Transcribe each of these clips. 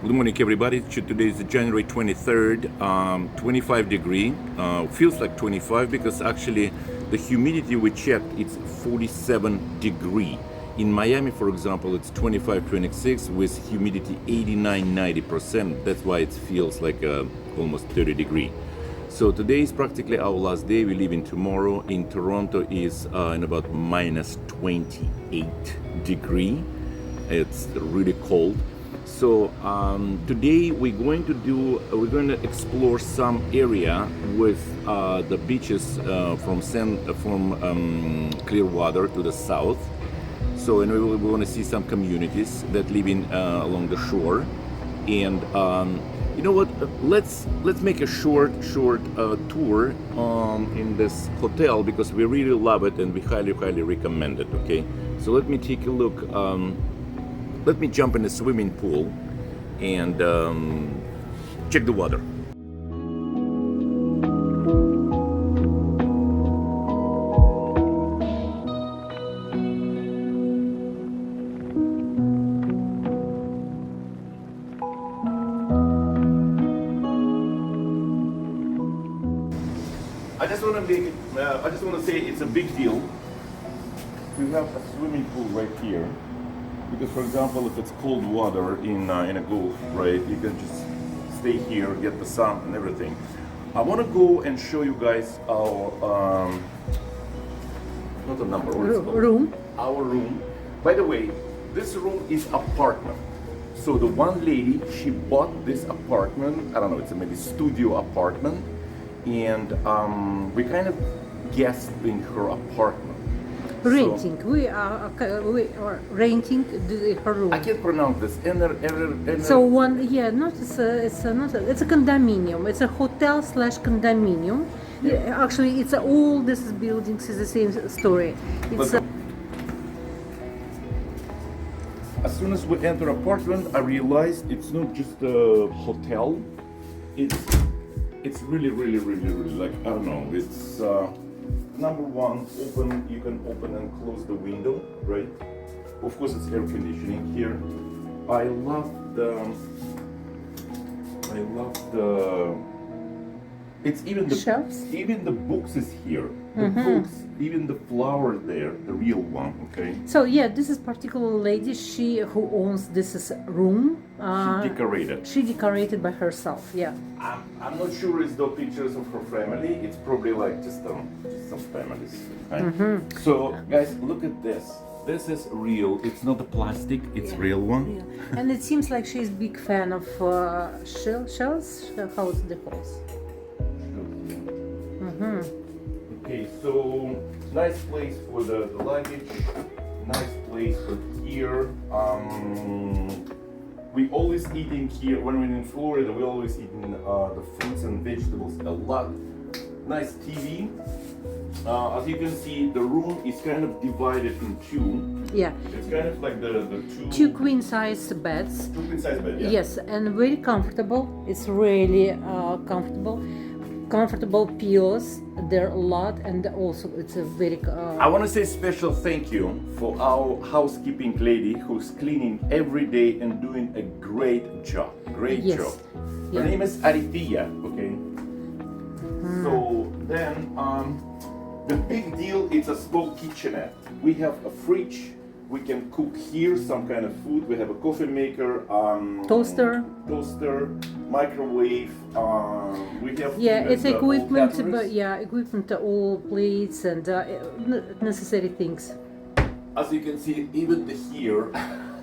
Good morning, everybody. Today is January 23rd, 25 degree. Feels like 25 because actually the humidity we checked, it's 47 degree. In Miami, for example, it's 25, 26 with humidity 89, 90%. That's why it feels like almost 30 degree. So today is practically our last day. We leave in tomorrow. In Toronto is in about minus 28 degree. It's really cold. So today we're going to explore some area with the beaches from Clearwater to the south. So and we want to see some communities that live in along the shore. And you know what? Let's make a short tour in this hotel because we really love it and we highly recommend it. Okay, so let me take a look. Let me jump in the swimming pool and check the water. I just want to say it's a big deal. We have a swimming pool right here. Because, for example, if it's cold water in a gulf, right, you can just stay here, get the sun and everything. I want to go and show you guys our not a number, what it's called? Room. Our room. By the way, this room is apartment. So the one lady, she bought this apartment. I don't know, it's a maybe studio apartment, and we kind of guessed in her apartment. Renting. So, we are renting her room. I can't pronounce this. So one, yeah, not it's a condominium. It's a hotel / condominium. Yeah. Actually, it's all these buildings is the same story. It's as soon as we enter apartment, I realized it's not just a hotel. It's really like I don't know. It's. Number one, you can open and close the window, right? Of course, it's air conditioning here. I love it's even the shelves. Even the books is here. The books, even the flower there, the real one, okay? So yeah, this is particular lady. She who owns this room. She decorated by herself. Yeah. I'm not sure it's the pictures of her family. It's probably like just some families. Right? So guys, look at this. This is real. It's not a plastic. It's real one. Real. And it seems like she's big fan of shells. How's the house? Okay, so nice place for the luggage. Nice place for here. We always eating here when we're in Florida. We always eating the fruits and vegetables a lot. Nice TV. As you can see, the room is kind of divided in two. Yeah. It's kind of like the two queen size beds. Two queen size beds. Yeah. Yes, and very comfortable. It's really comfortable. Comfortable pillows there a lot, and also it's a very I want to say special thank you for our housekeeping lady who's cleaning every day and doing a great job. Job. Her name is Arithia, okay? So then the big deal, it's a small kitchenette. We have a fridge. We can cook here some kind of food. We have a coffee maker, toaster, microwave. We have it's equipment, but equipment, all plates and necessary things. As you can see, even here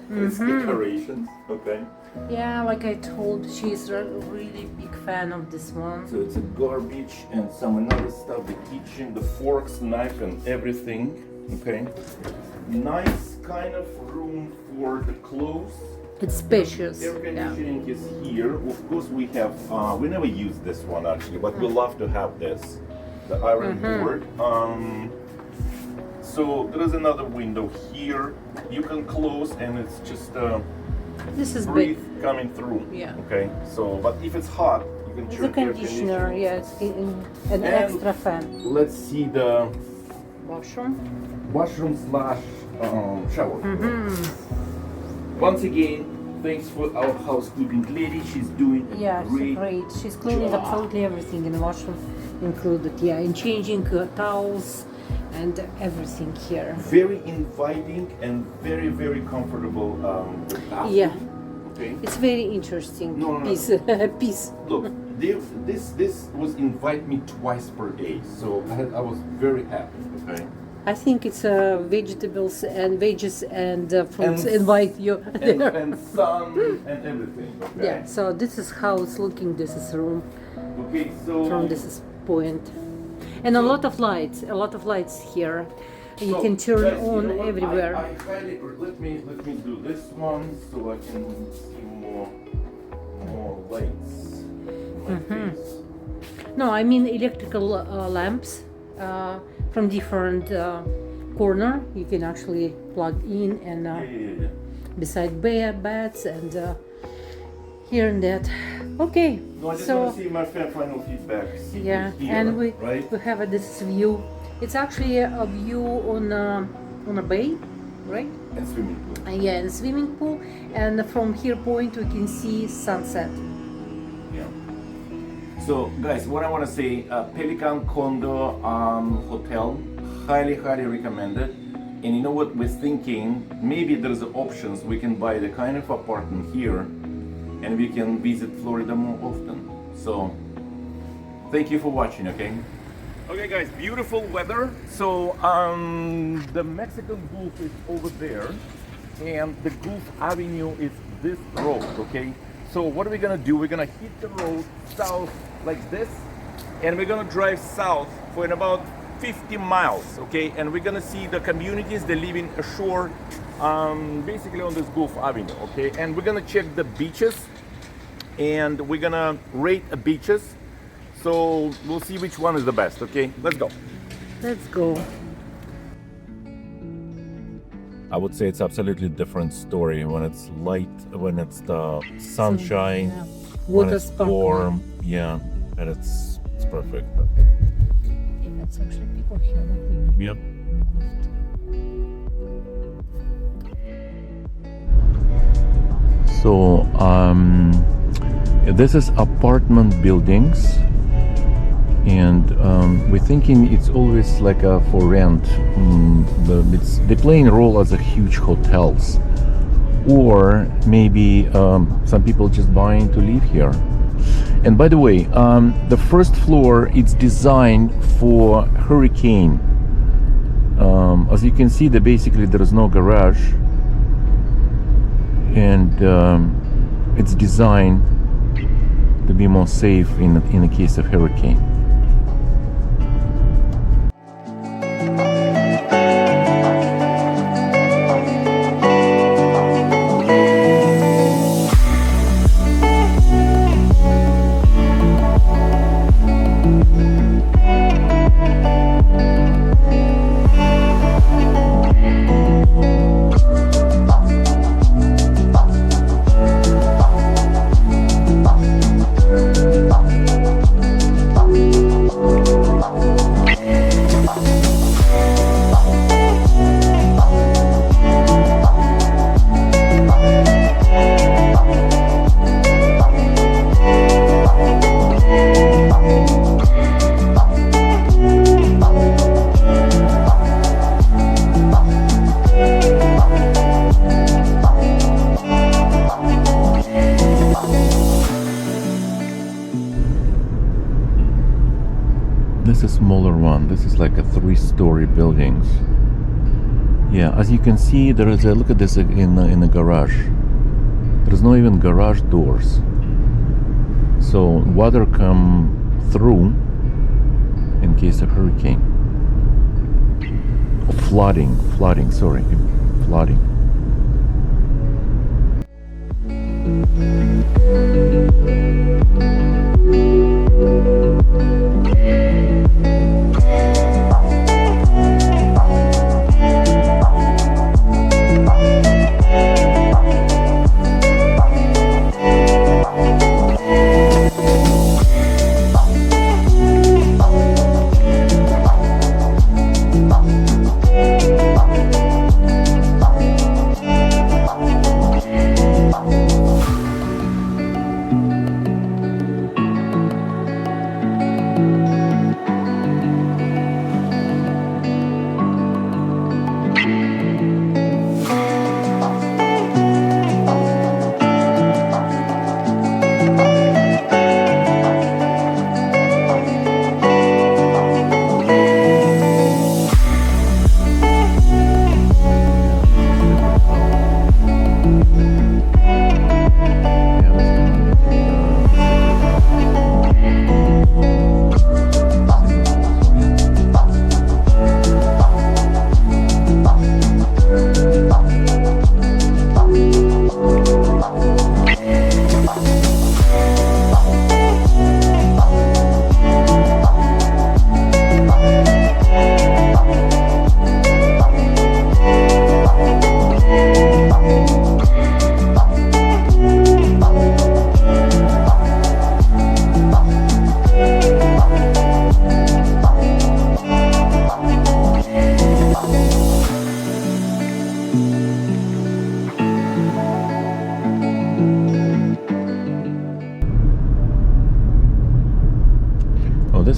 is decorations. Okay. Yeah, like I told, she's a really big fan of this one. So it's a garbage and some another stuff. The kitchen, the forks, knife, and everything. Okay. Nice kind of room for the clothes. It's spacious. Air conditioning is here. Of course, we have. We never use this one actually, but we love to have this. The iron board. So there is another window here. You can close, and it's just this is breeze big coming through. Yeah. Okay. So, but if it's hot, you can turn the conditioner. Yeah, it's an extra fan. Let's see the washroom. Washroom / shower. Once again, thanks for our housekeeping lady. She's doing a Yeah, great. great. She's cleaning job. absolutely everything in the washroom included. Yeah, and changing towels and everything here. Very inviting and very, very comfortable bathroom. Yeah. Okay. It's very interesting No, no, no. piece. Look, this was invite me twice per day, so I was very happy. Okay. I think it's vegetables and veggies and fruits And- invite you And, there. and sun and everything. Okay. Yeah, so this is how it's looking. This is room Okay. So from this point. And a lot of lights here. You so, can turn guys, you on know what? everywhere. I highly let me do this one so I can see more lights. on my Mm-hmm. face. No, I mean electrical lamps from different corner. You can actually plug in and Yeah. beside beds and here and that. Okay, No, I just so want to see my final feedback. See yeah, here, and we right. have this view. It's actually a view on a bay, right? And swimming pool. Yeah, and swimming pool. And from here point we can see sunset. Yeah. So, guys, what I want to say, Pelican Condo Hotel, highly recommended. And you know what we're thinking? Maybe there's options. We can buy the kind of apartment here, and we can visit Florida more often. So, thank you for watching. Okay. Okay, guys, beautiful weather. So, the Mexican Gulf is over there, and the Gulf Avenue is this road. Okay. So what are we gonna do? We're gonna hit the road south like this, and we're gonna drive south for about 50 miles, okay? And we're gonna see the communities that live in ashore, basically on this Gulf Avenue, okay? And we're gonna check the beaches, and we're gonna rate the beaches. So we'll see which one is the best, okay? Let's go. Let's go. I would say it's absolutely different story when it's light, when it's the sunshine, Yeah. when Water it's sparkling. warm, yeah, and it's perfect. Yeah, it's actually people here. Yep. So this is apartment buildings, and we're thinking it's always like for rent. They're playing a role as a huge hotels, or maybe some people just buying to live here. And by the way, the first floor it's designed for hurricane. As you can see, basically there is no garage, and it's designed to be more safe in the case of hurricane. This is smaller one. This is like a 3-story buildings. Yeah, as you can see, there is a look at this in the garage. There is no even garage doors, so water come through in case of hurricane. Flooding.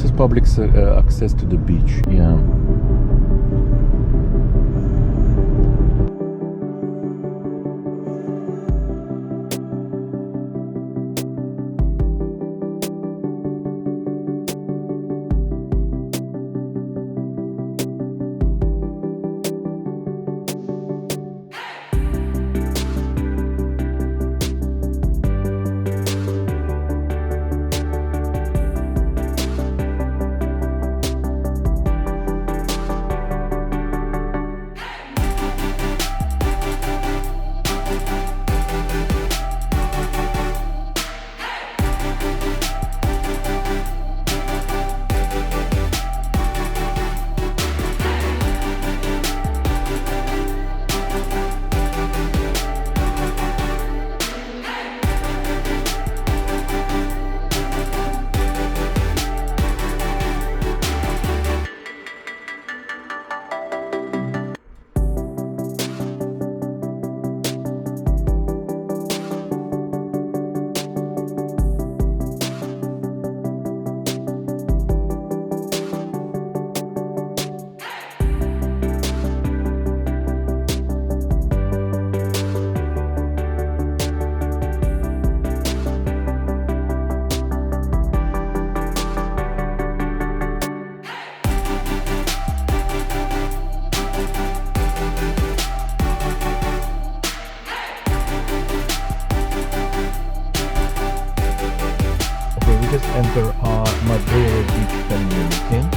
is public access to the beach. Yeah. Enter Madera Beach community.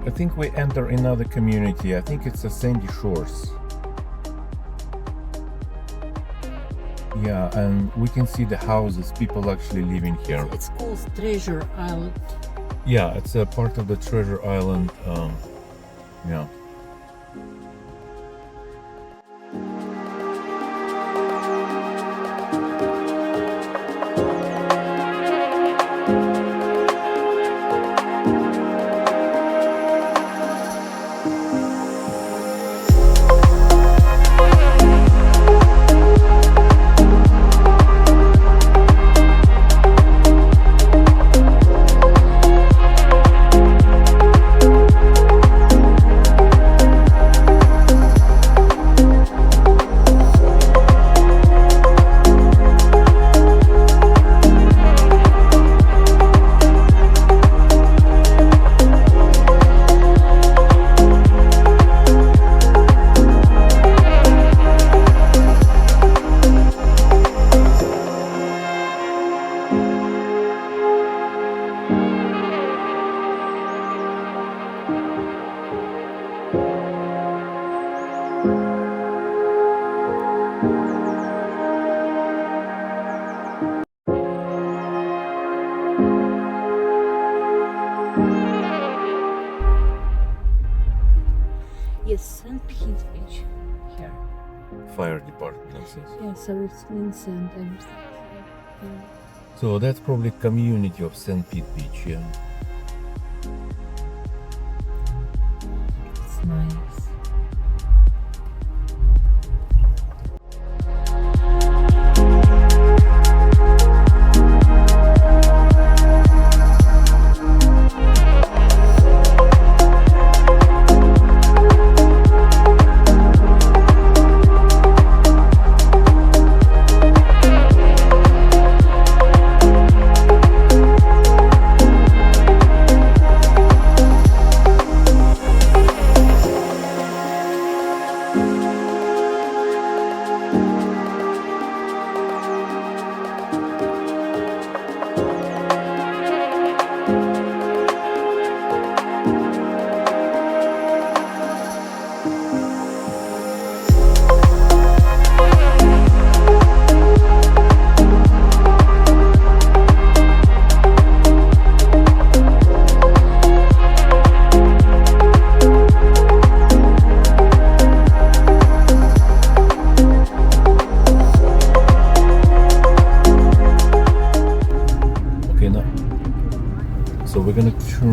I think we enter another community. I think it's a Sandy Shores. Yeah, and we can see the houses, people actually living here. It's called Treasure Island. Yeah, it's a part of the Treasure Island. Yeah. Yes, St.Pete Beach here. Fire department says. Yeah, so it's in St. So that's probably community of St. Pete Beach, yeah. It's nice.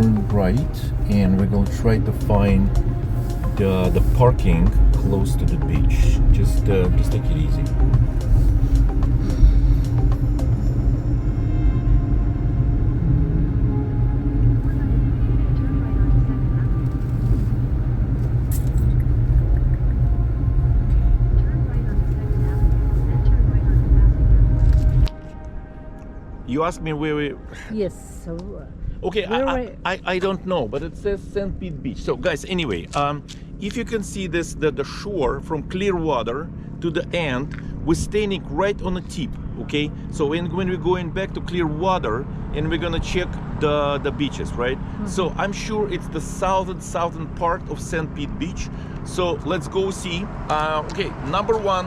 turn right, and we're gonna try to find the parking close to the beach. Just take it easy. You asked me where we... Yes. So, Okay, where I don't know, but it says St. Pete Beach. So guys, anyway, if you can see this, the shore from Clearwater to the end, we're standing right on the tip, okay? So when we're going back to Clearwater, and we're gonna check the beaches, right? So I'm sure it's the southern part of St. Pete Beach. So let's go see. Okay, number one,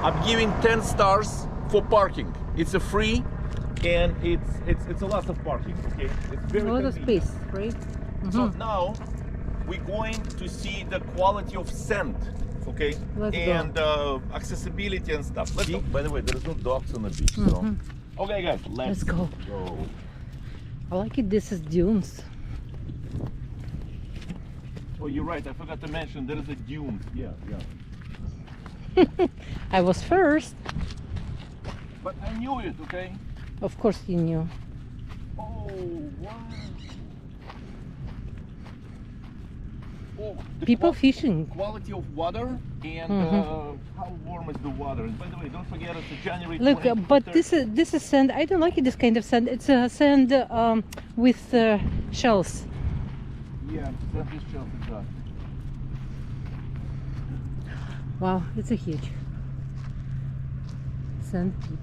I'm giving 10 stars for parking. It's a free, and it's a lot of parking, okay? It's very a lot of convenient. space, right? So now we're going to see the quality of sand, okay? Let's and accessibility and stuff. Let's go. By the way, there's no dogs on the beach, so okay, guys, let's go. I like it. This is dunes. Oh, you're right. I forgot to mention there is a dune. Yeah. I was first. But I knew it, okay? Of course you knew. Oh, wow. Oh, People fishing. quality of water and how warm is the water. And by the way, don't forget it's a January. Look, but this is sand. I don't like it, this kind of sand. It's a sand with shells. Yeah, sand is shells, exactly. Wow, it's a huge St. Pete.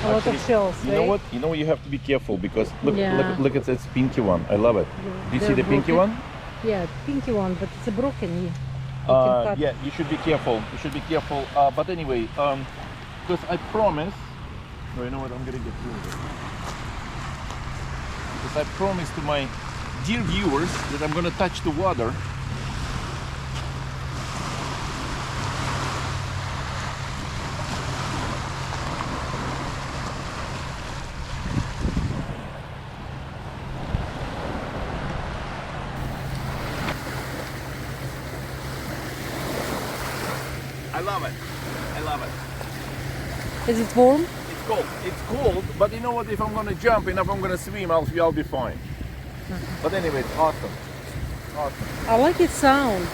A lot of shells, You right? know what? You know you have to be careful because look, Yeah. look at this pinky one. I love it. Do you see They're the pinky broken. one? Yeah, pinky one, but it's a broken. You can cut. Yeah, you should be careful. You should be careful. But anyway, because I promise. No, you know what? I'm gonna get through it. Because I promised to my dear viewers that I'm gonna touch the water. I love it. I love it. Is it warm? It's cold. It's cold, but you know what? If I'm gonna jump and if I'm gonna swim, I'll be fine. But anyway, it's awesome. Awesome. I like its sound.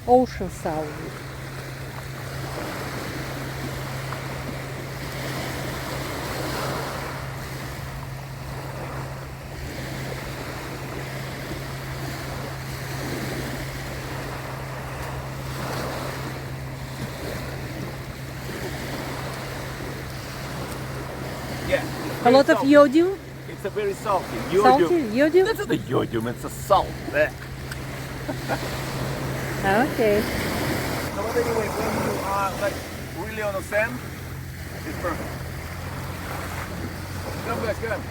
Ocean sound. Yeah. A lot of yodium. It's a very salty. Salty yodium. It's not a yodium, it's a salt. Blech. Okay. So but anyway, when you are like really on the sand, it's perfect. Come guys, come.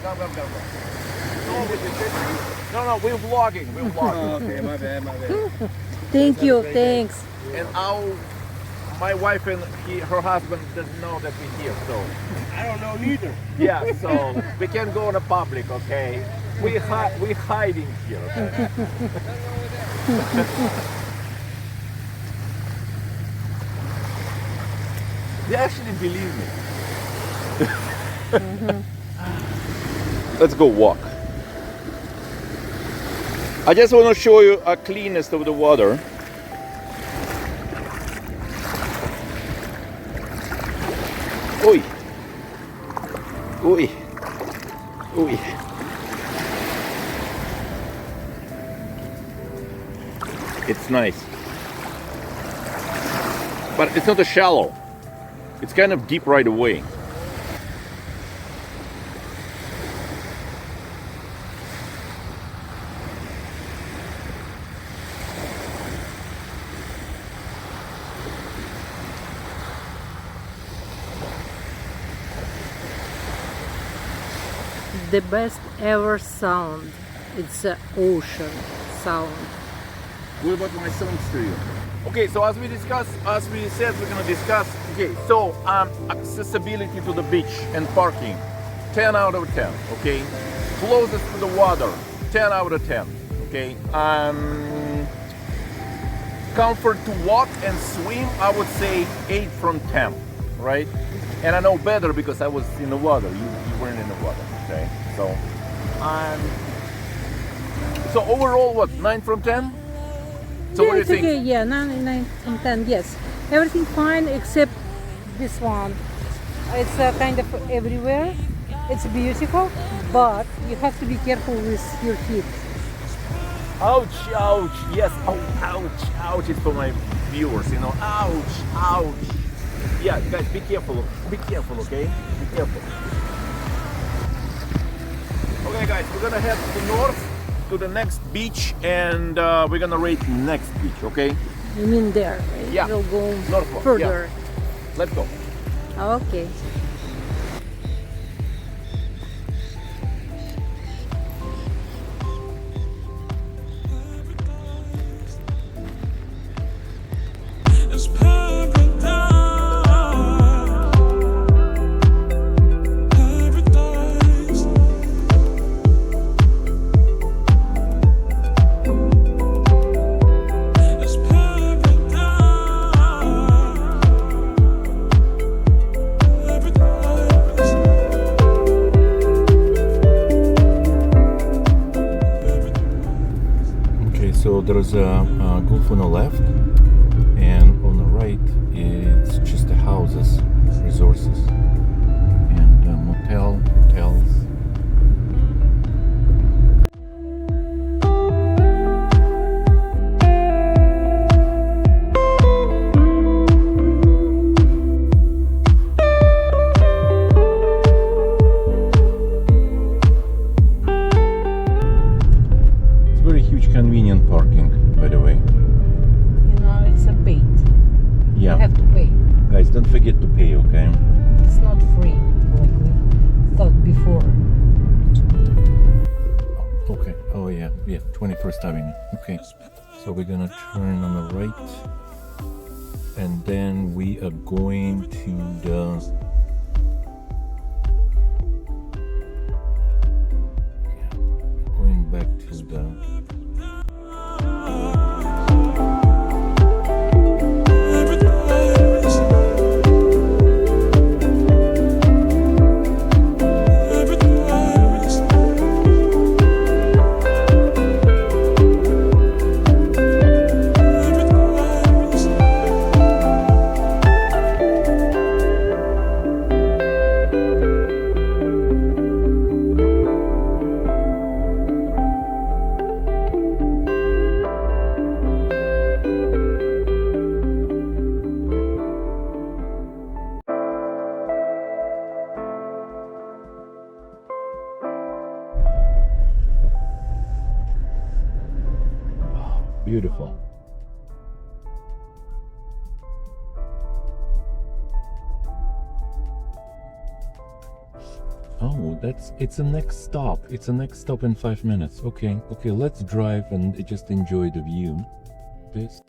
No, we're vlogging. We're vlogging. Oh, okay, my bad. Thank you. Thanks. And my wife and her husband doesn't know that we're here, so I don't know neither. yeah, so we can't go in the public, okay? We're hiding here. Okay? They actually believe me. Let's go walk. I just want to show you a cleanness of the water. Oi. Oi. Oi. It's nice. But it's not a shallow. It's kind of deep right away. the best ever sound. It's an ocean sound. What about my songs to you? Okay, so as we said, we're gonna discuss. Okay, so accessibility to the beach and parking, 10 out of 10. Okay, closest to the water, 10 out of 10. Okay, comfort to walk and swim, I would say 8 from 10. Right, and I know better because I was in the water. You weren't in the water. Okay, so overall, what, 9 from 10? So Yeah, what do you it's think? okay. Yeah, 9 from 10. Yes, everything fine except this one. It's kind of everywhere. It's beautiful, but you have to be careful with your feet. Ouch, ouch. Yes. Oh, ouch, ouch. It's for my viewers. You know, ouch, ouch. Yeah, guys, be careful. Be careful, okay? Be careful. Okay, guys, we're gonna head to the north to the next beach, and we're gonna rate next beach, okay? You mean there? Right? Yeah. We'll go Northward, further. Let's go. Okay. It's paradise. Paradise. It's paradise. Okay, so there's a gulf on the left, and on the right it's just the houses, resources, and hotels. It's very huge, convenient parking, by the way. You know, it's a paid. You Yeah, have to pay. guys, don't forget to pay, okay? It's not free like we thought before. Okay. Oh yeah, 21st Avenue. Okay. So we're gonna turn on the right, and then we are going to the. Going back to the. Beautiful. Oh, it's a next stop. It's a next stop in 5 minutes. Okay, let's drive and just enjoy the view. This.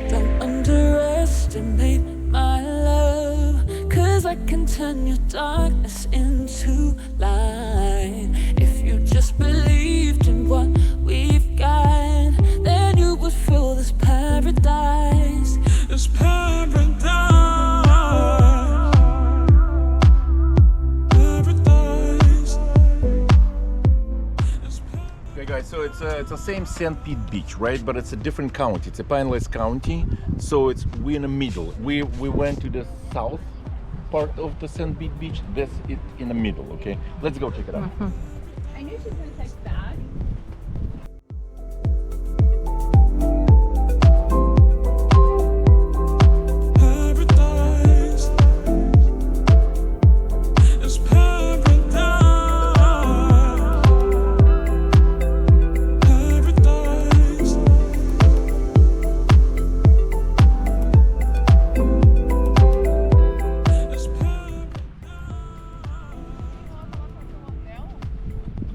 Don't underestimate my love, 'cause I can turn your darkness into light. If you just believed in what we've got, then you would feel this paradise. It's paradise. Paradise. Okay, guys. So it's the same St. Pete beach, right? But it's a different county. It's a Pinellas County. So we're in the middle. We went to the south part of the St. Pete beach. This is in the middle. Okay. Let's go check it out. I knew she was gonna text back.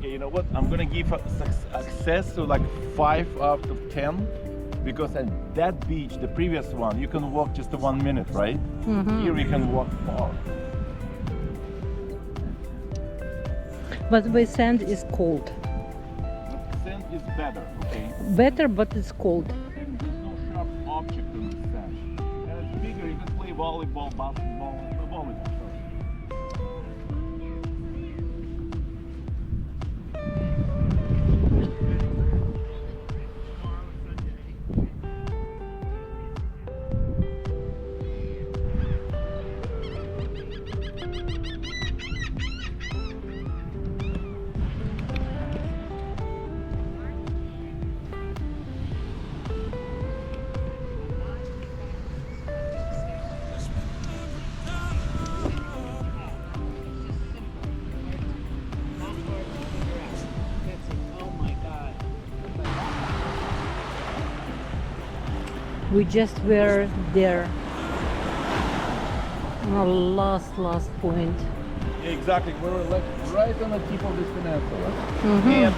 Okay, you know what? I'm gonna give access to like 5 out of 10 because at that beach, the previous one, you can walk just 1 minute, right? Here you can walk far. But the sand is cold. Sand is better, okay? Better, but it's cold. And there's no sharp object in the sand. And it's bigger, you can play volleyball, basketball, volleyball. We just were there. Our last point. Exactly, we're like right on the tip of this peninsula. And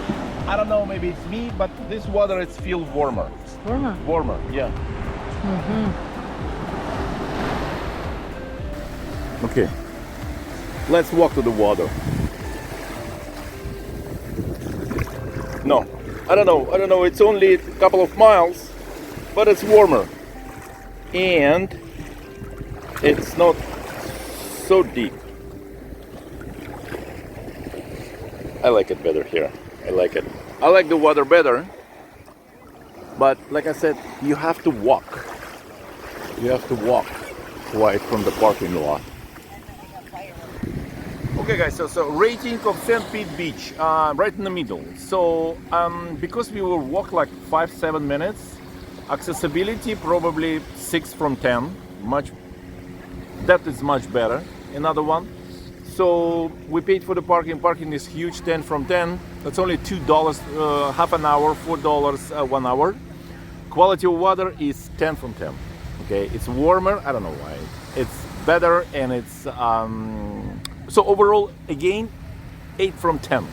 I don't know, maybe it's me, but this water it feels warmer. Warmer. Warmer, yeah. Okay, let's walk to the water. No, I don't know, it's only a couple of miles, but it's warmer. And it's not so deep. I like it better here. I like it. I like the water better. But like I said, you have to walk. You have to walk away from the parking lot. Okay guys, so rating of St. Pete Beach, right in the middle. So because we will walk like 5-7 minutes, accessibility probably 6 from 10. That is much better. Another one. So we paid for the parking. Parking is huge, 10 from 10. That's only $2 half an hour, $4 1 hour. Quality of water is 10 from 10. Okay, it's warmer. I don't know why. It's better and it's so overall again 8 from 10.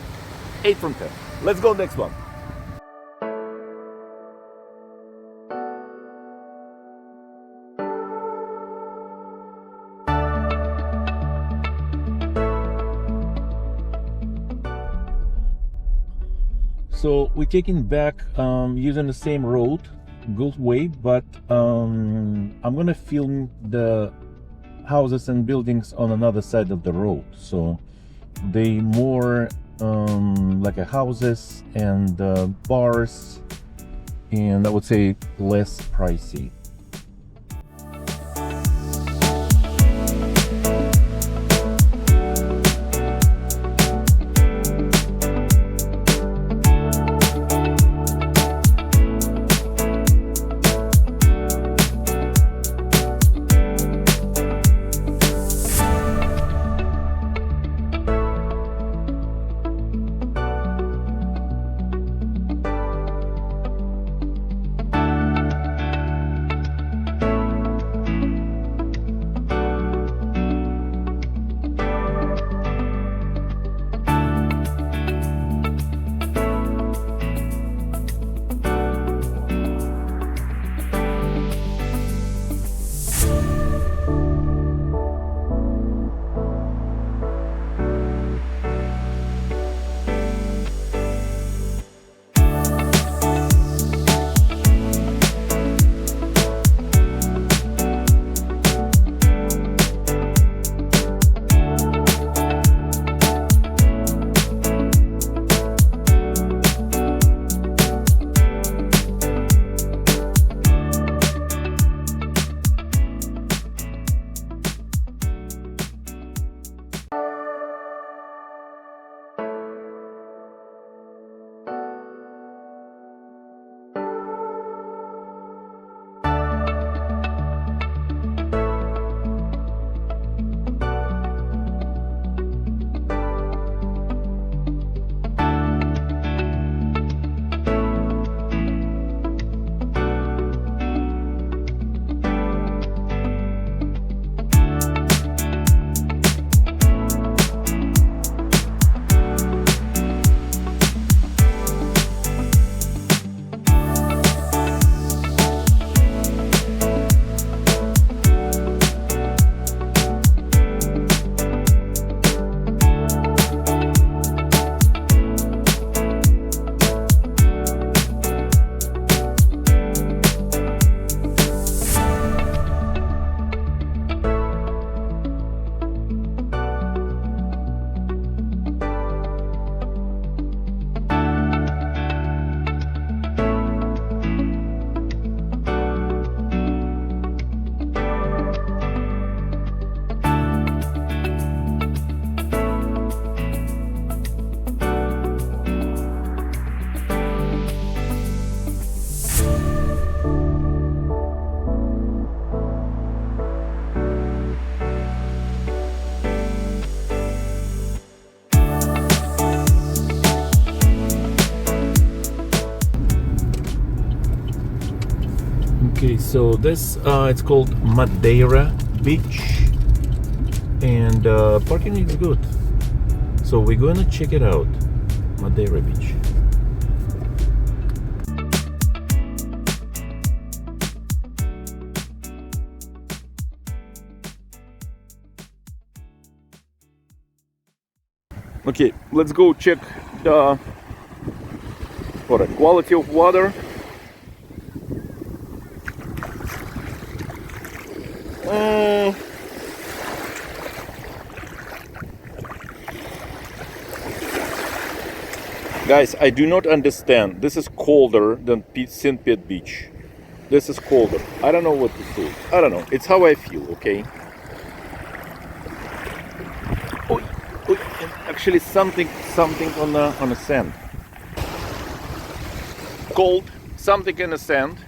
8 from 10. Let's go next one. So we're taking back using the same road, Gulf Way, but I'm gonna film the houses and buildings on another side of the road. So they more like houses and bars, and I would say less pricey. Okay, so this it's called Madera Beach, and parking is good. So we're gonna check it out, Madera Beach. Okay, let's go check the quality of water. Guys, I do not understand. This is colder than St. Pete Beach. This is colder. I don't know what to say. I don't know. It's how I feel, okay? And actually something on the sand. Cold, something in the sand.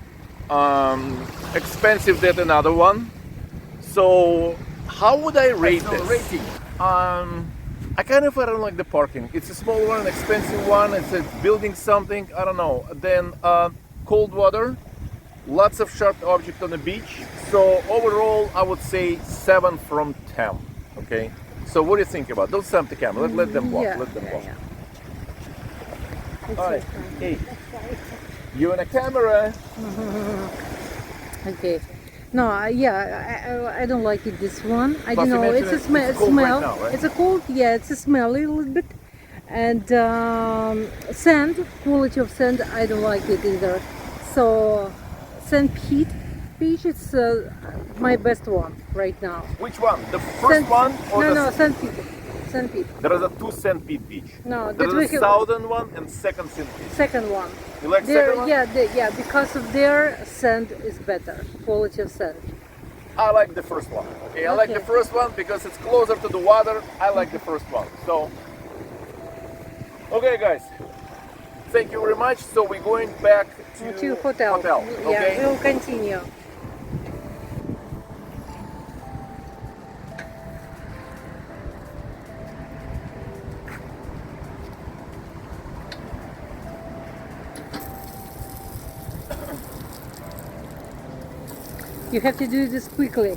Expensive than another one. So how would I rate this? Rating. I don't like the parking. It's a small one, an expensive one. It's building something. I don't know. Then cold water, lots of sharp objects on the beach. So overall, I would say 7 from 10. Okay. So what do you think about? Don't stop the camera. Let them walk. Yeah, Let them walk. It's All right. okay. Hey, you in a camera? Okay. No, I don't like it. This one, I Plus don't know. you It's a mentioned it's cold smell. right now, right? It's a cold. Yeah, it's a smell a little bit, and sand, quality of sand, I don't like it either. So, St.Pete Beach, it's my best one right now. Which one? The first one or no, the St.Pete. St.Pete. There is a 2 St. Pete Beach. No, There that we is a have- southern one and second St. Pete. Second one. You like Their, second one? yeah, because of their sand is better. Quality of sand. I like the first one. Okay, I like the Okay. first one because it's closer to the water. I like the first one. So, okay, guys. Thank you very much. So we're going back To hotel. Okay. Yeah, we'll continue. You have to do this quickly.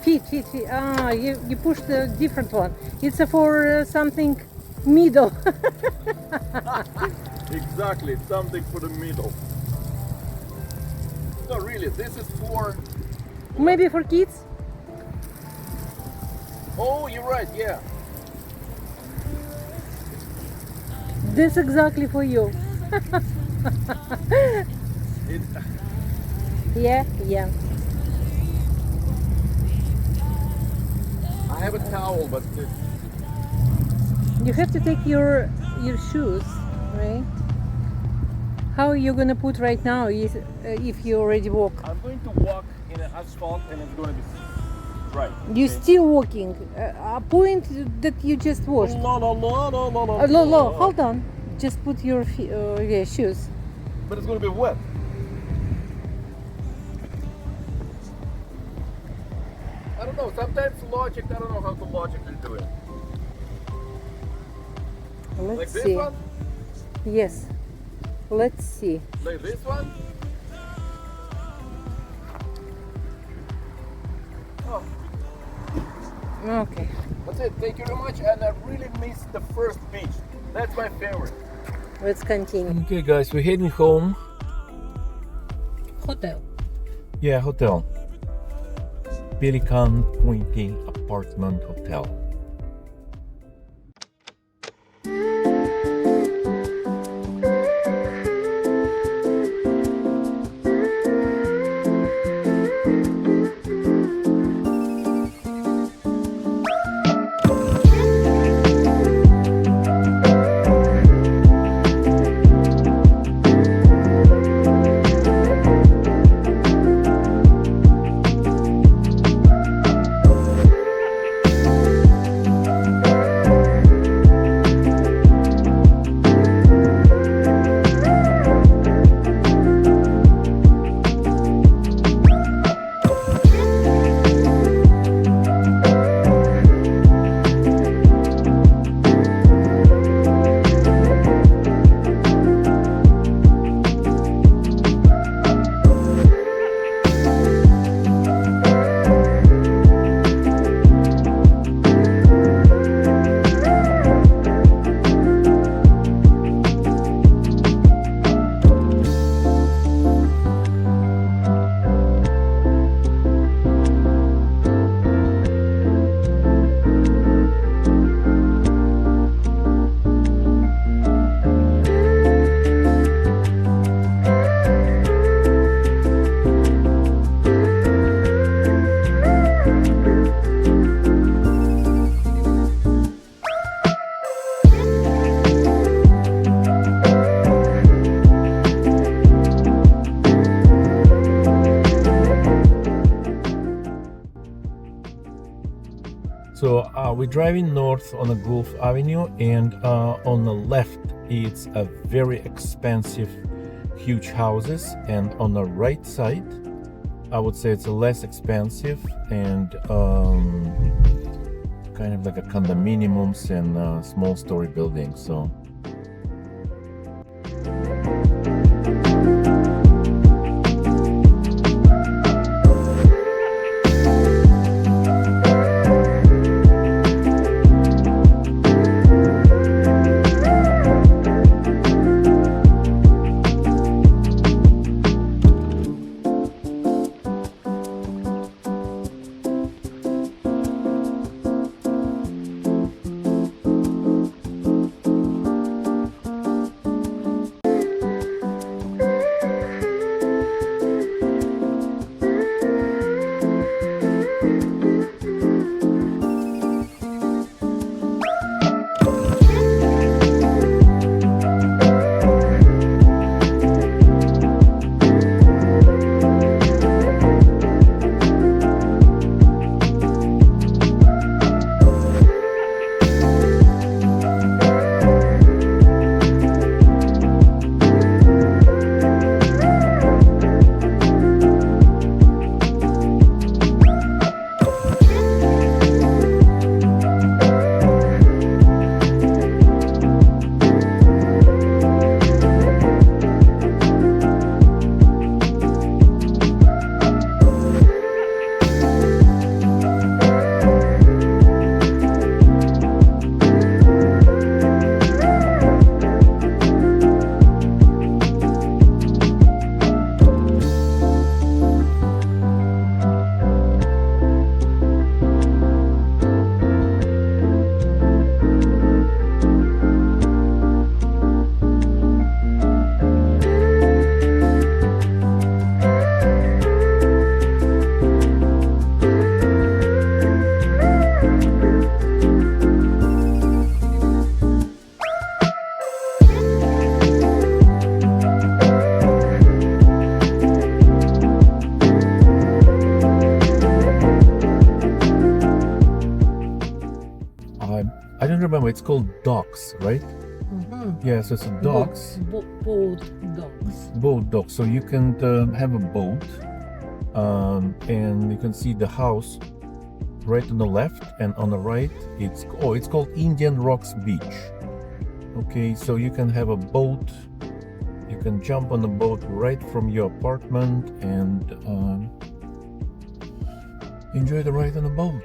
Feet. Ah, you pushed a different one. It's for something middle. Exactly, something for the middle. No, really, this is for. Maybe for kids. Oh, you're right. Yeah. This exactly for you. It, Yeah. I have a towel, but You have to take your shoes, right? How are you gonna put right now if you already walk? I'm going to walk in an asphalt, and it's going to be right. You still walking? A point that you just washed. La, la, la, la, la, la, No, hold on. Just put your shoes. But it's going to be wet. I don't know. Sometimes logic. I don't know how to logically do it. Let's Like this see. one. Yes. Let's see. Like this one. Oh, Okay. that's it. Thank you very much. And I really missed the first beach. That's my favorite. Let's continue. Okay, guys, we're heading home. Hotel. Yeah, hotel. Pelican Pointe Apartment Hotel. So we're driving north on the Gulf Avenue, and on the left it's a very expensive, huge houses, and on the right side I would say it's less expensive and kind of like a condominiums and small story buildings. So I don't remember, it's called docks, right? Yeah, so it's a docks. Boat docks. Boat docks. So you can have a boat, and you can see the house right on the left, and on the right it's called Indian Rocks Beach. Okay, so you can have a boat, you can jump on the boat right from your apartment and enjoy the ride on the boat.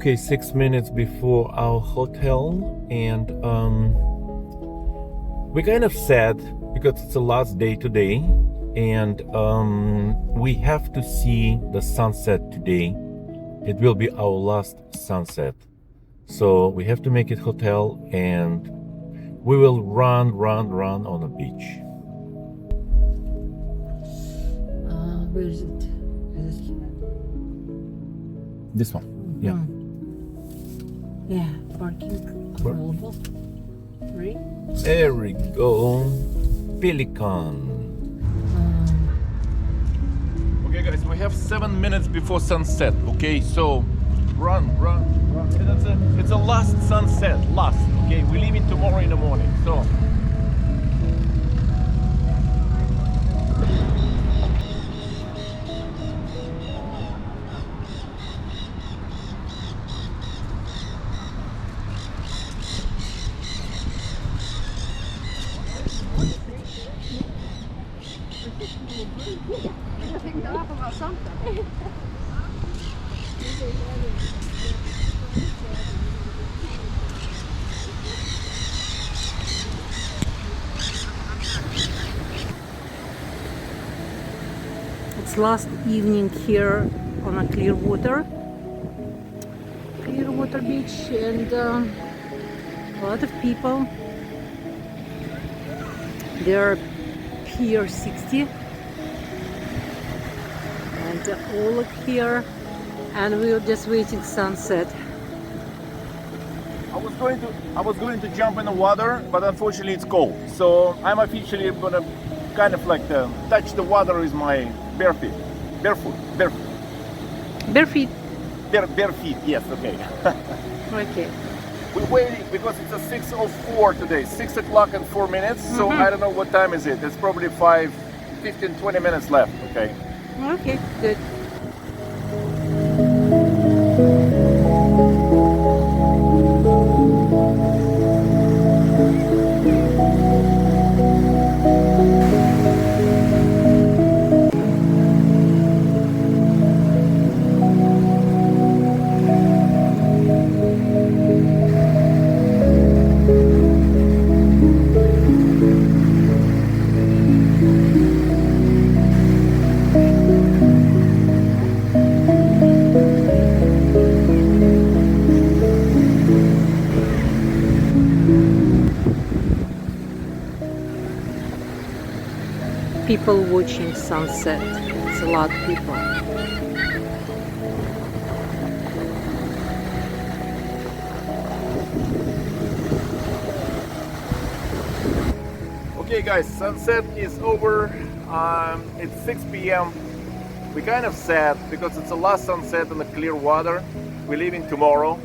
Okay, 6 minutes before our hotel, and we're kind of sad because it's the last day today, and we have to see the sunset today. It will be our last sunset, so we have to make it hotel, and we will run on the beach. Where is it? Is it here? This one, yeah. Yeah, parking available. Right? There we go, Pelican. Okay, guys, we have 7 minutes before sunset. Okay, so run. It's a last sunset, last. Okay, we're leaving tomorrow in the morning. So. It's last evening here on a Clearwater Beach, and a lot of people. They're Pier 60, and all up here, and we're just waiting sunset. I was going to jump in the water, but unfortunately it's cold. So I'm officially gonna kind of like touch the water with my bare feet. Bare feet, yes, okay. Okay. We're waiting because it's a 6:04 today, 6 o'clock and 4 minutes. So I don't know what time is it. It's probably 15, 20 minutes left, okay? Okay, good. People watching sunset. It's a lot of people. Okay guys, sunset is over. It's 6 p.m. We're kind of sad because it's the last sunset on the Clearwater. We're leaving tomorrow.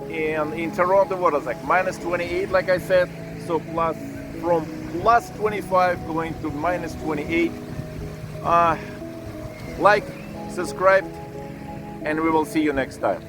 And in Toronto, what is like minus 28, like I said. So from plus 25 going to minus 28. Like, subscribe, and we will see you next time.